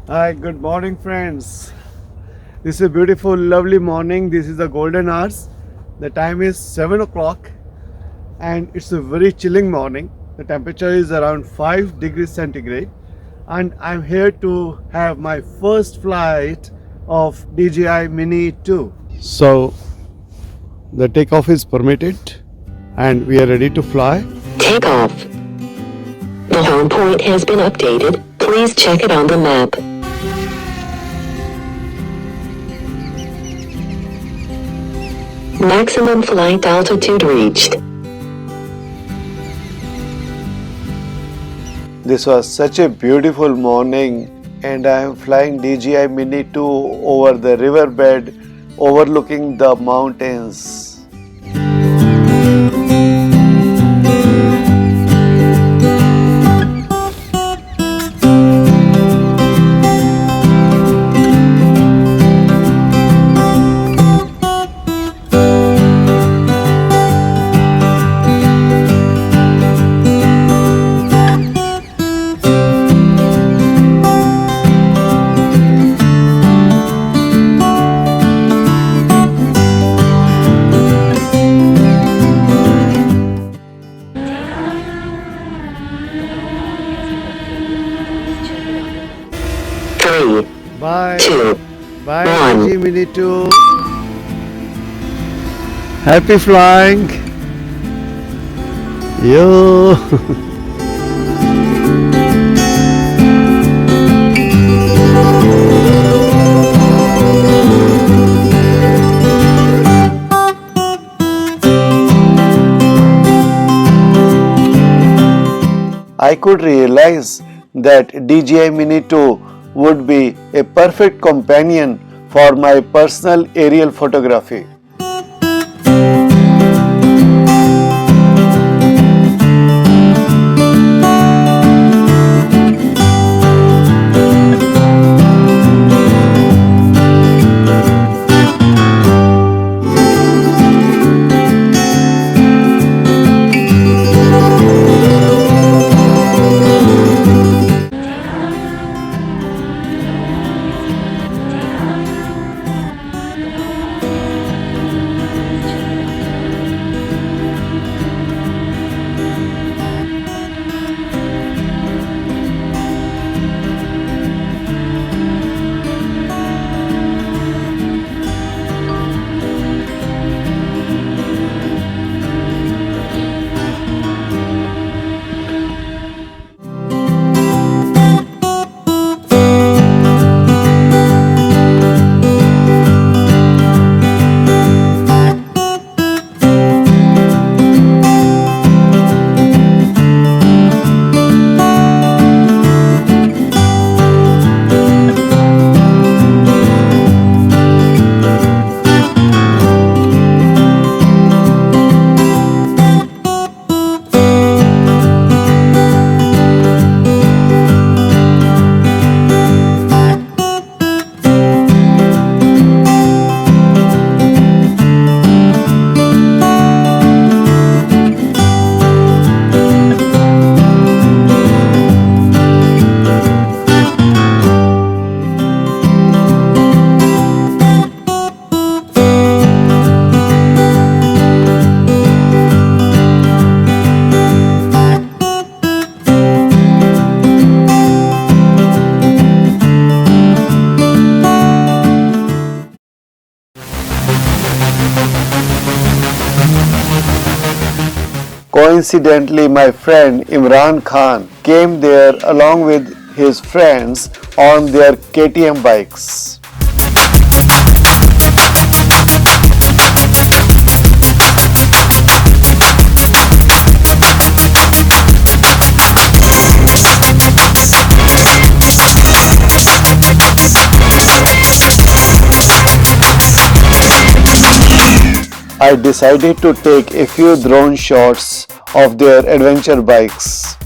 Hi, good morning, friends. This is a beautiful, lovely morning. This is the golden hours. The time is 7 o'clock and it's a very chilling morning. The temperature is around 5 degrees centigrade, and I'm here to have my first flight of DJI Mini 2. So, the takeoff is permitted and we are ready to fly. Takeoff. The home point has been updated. Please check it on the map. Maximum flight altitude reached. This was such a beautiful morning, and I am flying DJI Mini 2 over the riverbed overlooking the mountains. Bye. Two. Bye, One. DJI Mini 2. Happy flying. Yo. I could realize that DJI Mini 2 would be a perfect companion for my personal aerial photography. Coincidentally, my friend Imran Khan came there along with his friends on their KTM bikes. I decided to take a few drone shots of their adventure bikes.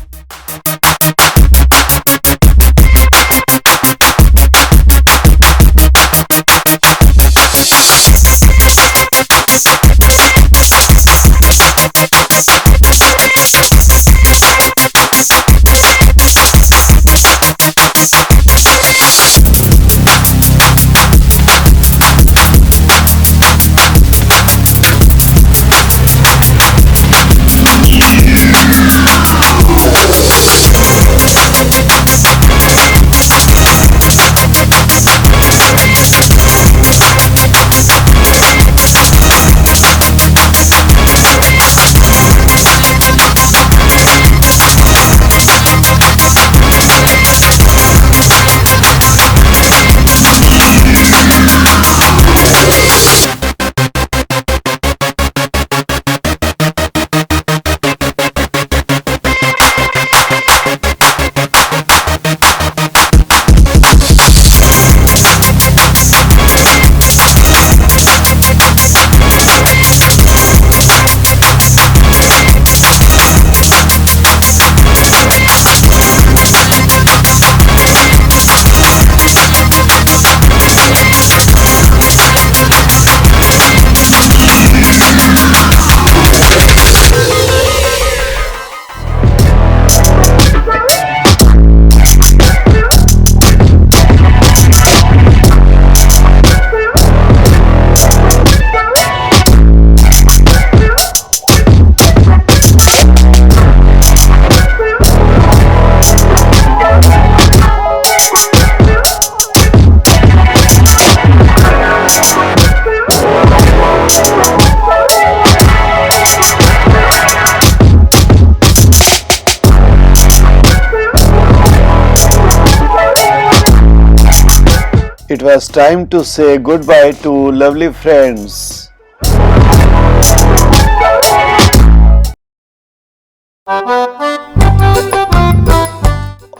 it was time to say goodbye to lovely friends.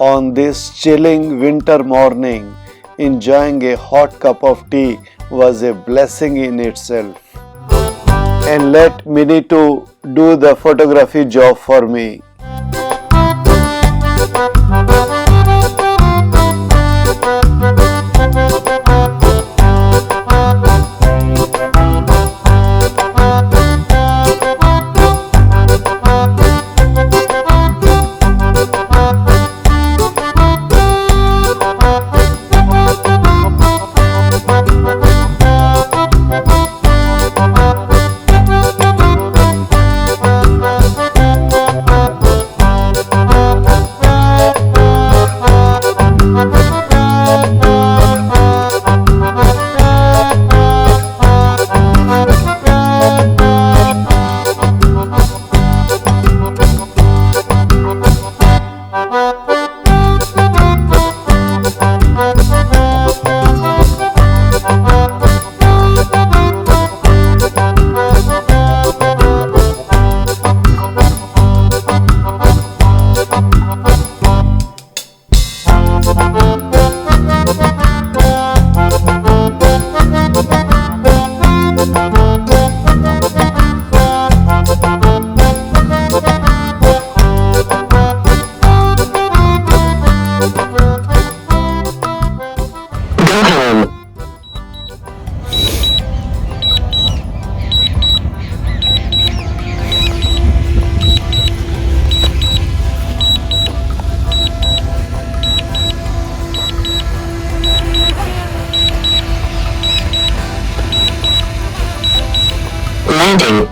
On this chilling winter morning, enjoying a hot cup of tea was a blessing in itself. And let Mini to do the photography job for me. Landing.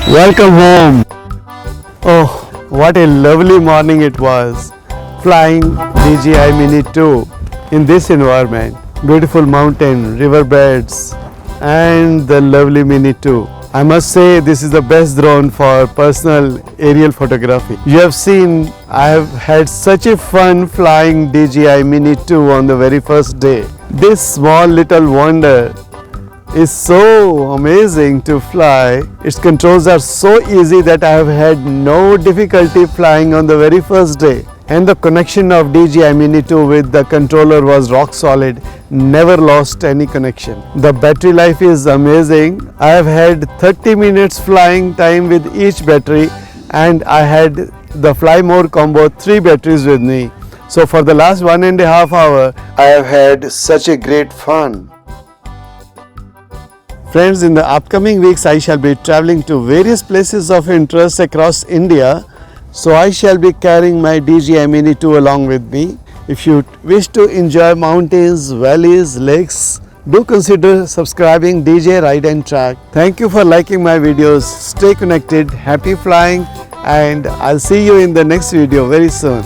Welcome home. Oh, what a lovely morning it was. Flying DJI Mini 2 in this environment. Beautiful mountain, riverbeds, and the lovely Mini 2. I must say this is the best drone for personal aerial photography. You have seen I have had such a fun flying DJI Mini 2 on the very first day. This small little wonder is so amazing to fly. Its controls are so easy that I have had no difficulty flying on the very first day. And the connection of DJI Mini 2 with the controller was rock solid, never lost any connection. The battery life is amazing. I have had 30 minutes flying time with each battery, and I had the Fly More combo 3 batteries with me. So for the last 1.5 hours, I have had such a great fun. Friends, in the upcoming weeks I shall be traveling to various places of interest across India. So I shall be carrying my DJI Mini 2 along with me. If you wish to enjoy mountains, valleys, lakes, do consider subscribing DJ Ride and Track. Thank you for liking my videos. Stay connected, happy flying, and I'll see you in the next video very soon.